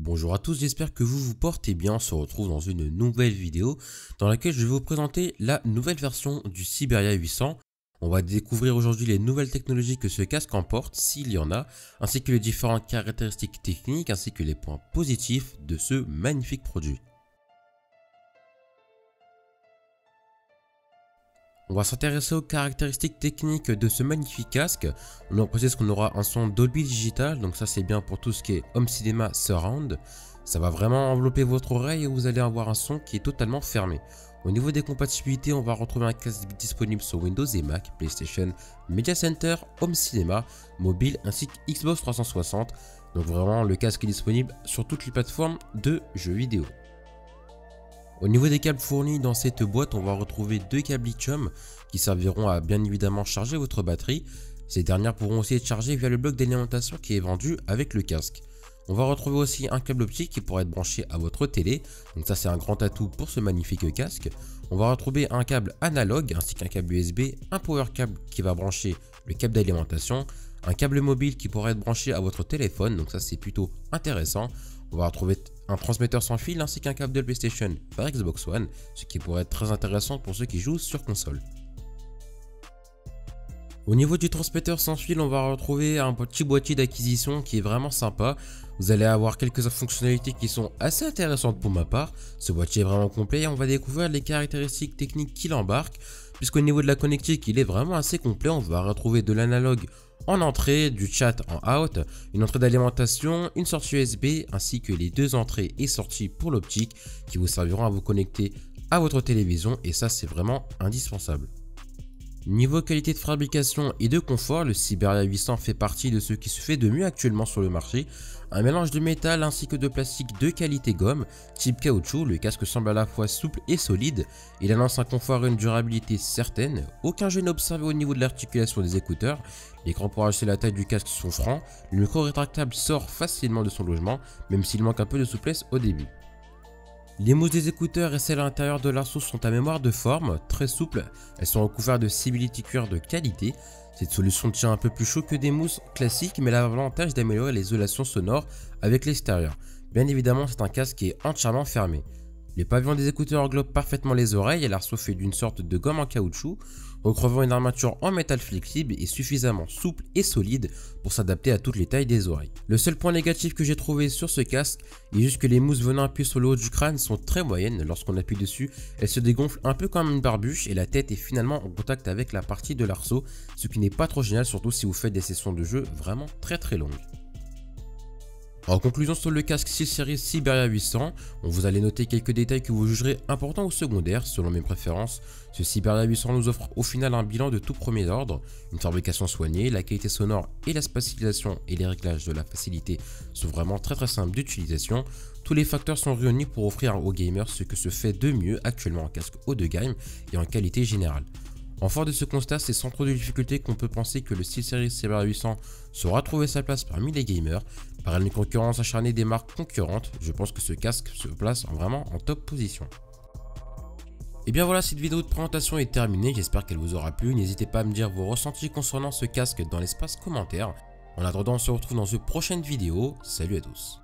Bonjour à tous, j'espère que vous vous portez bien. On se retrouve dans une nouvelle vidéo dans laquelle je vais vous présenter la nouvelle version du Siberia 800. On va découvrir aujourd'hui les nouvelles technologies que ce casque emporte, s'il y en a, ainsi que les différentes caractéristiques techniques, ainsi que les points positifs de ce magnifique produit. On va s'intéresser aux caractéristiques techniques de ce magnifique casque. On précise qu'on aura un son Dolby Digital, donc ça c'est bien pour tout ce qui est Home Cinema Surround. Ça va vraiment envelopper votre oreille et vous allez avoir un son qui est totalement fermé. Au niveau des compatibilités, on va retrouver un casque disponible sur Windows et Mac, PlayStation, Media Center, Home Cinema, mobile ainsi que Xbox 360. Donc vraiment le casque est disponible sur toutes les plateformes de jeux vidéo. Au niveau des câbles fournis dans cette boîte, on va retrouver deux câbles lithium qui serviront à bien évidemment charger votre batterie. Ces dernières pourront aussi être chargées via le bloc d'alimentation qui est vendu avec le casque. On va retrouver aussi un câble optique qui pourra être branché à votre télé, donc ça c'est un grand atout pour ce magnifique casque. On va retrouver un câble analogue ainsi qu'un câble USB, un power câble qui va brancher le câble d'alimentation, un câble mobile qui pourra être branché à votre téléphone, donc ça c'est plutôt intéressant. On va retrouver un transmetteur sans fil ainsi qu'un câble de PlayStation par Xbox One, ce qui pourrait être très intéressant pour ceux qui jouent sur console. Au niveau du transmetteur sans fil, on va retrouver un petit boîtier d'acquisition qui est vraiment sympa. Vous allez avoir quelques fonctionnalités qui sont assez intéressantes pour ma part. Ce boîtier est vraiment complet et on va découvrir les caractéristiques techniques qu'il embarque. Puisqu'au niveau de la connectique, il est vraiment assez complet. On va retrouver de l'analogue en entrée, du chat en out, une entrée d'alimentation, une sortie USB ainsi que les deux entrées et sorties pour l'optique qui vous serviront à vous connecter à votre télévision et ça c'est vraiment indispensable. Niveau qualité de fabrication et de confort, le Siberia 800 fait partie de ce qui se fait de mieux actuellement sur le marché. Un mélange de métal ainsi que de plastique de qualité gomme, type caoutchouc, le casque semble à la fois souple et solide. Il annonce un confort et une durabilité certaine, aucun gêne observé au niveau de l'articulation des écouteurs. L'écran pour ajuster la taille du casque sont francs, le micro rétractable sort facilement de son logement, même s'il manque un peu de souplesse au début. Les mousses des écouteurs et celles à l'intérieur de l'arceau sont à mémoire de forme, très souples, elles sont recouvertes de similitude cuir de qualité. Cette solution tient un peu plus chaud que des mousses classiques mais elle a l'avantage d'améliorer l'isolation sonore avec l'extérieur. Bien évidemment c'est un casque qui est entièrement fermé. Le pavillon des écouteurs englobe parfaitement les oreilles et l'arceau fait d'une sorte de gomme en caoutchouc, recouvrant une armature en métal flexible et suffisamment souple et solide pour s'adapter à toutes les tailles des oreilles. Le seul point négatif que j'ai trouvé sur ce casque est juste que les mousses venant appuyer sur le haut du crâne sont très moyennes. Lorsqu'on appuie dessus, elles se dégonflent un peu comme une barbuche et la tête est finalement en contact avec la partie de l'arceau, ce qui n'est pas trop génial surtout si vous faites des sessions de jeu vraiment très longues. En conclusion sur le casque SteelSeries Siberia 800, on vous allez noter quelques détails que vous jugerez importants ou secondaires selon mes préférences. Ce Siberia 800 nous offre au final un bilan de tout premier ordre, une fabrication soignée, la qualité sonore et la spatialisation et les réglages de la facilité sont vraiment très simples d'utilisation. Tous les facteurs sont réunis pour offrir aux gamers ce que se fait de mieux actuellement en casque haut de gamme et en qualité générale. En fort de ce constat, c'est sans trop de difficulté qu'on peut penser que le SteelSeries Siberia 800 saura trouver sa place parmi les gamers. Par une concurrence acharnée des marques concurrentes, je pense que ce casque se place vraiment en top position. Et bien voilà, cette vidéo de présentation est terminée, j'espère qu'elle vous aura plu. N'hésitez pas à me dire vos ressentis concernant ce casque dans l'espace commentaire. En attendant, on se retrouve dans une prochaine vidéo. Salut à tous.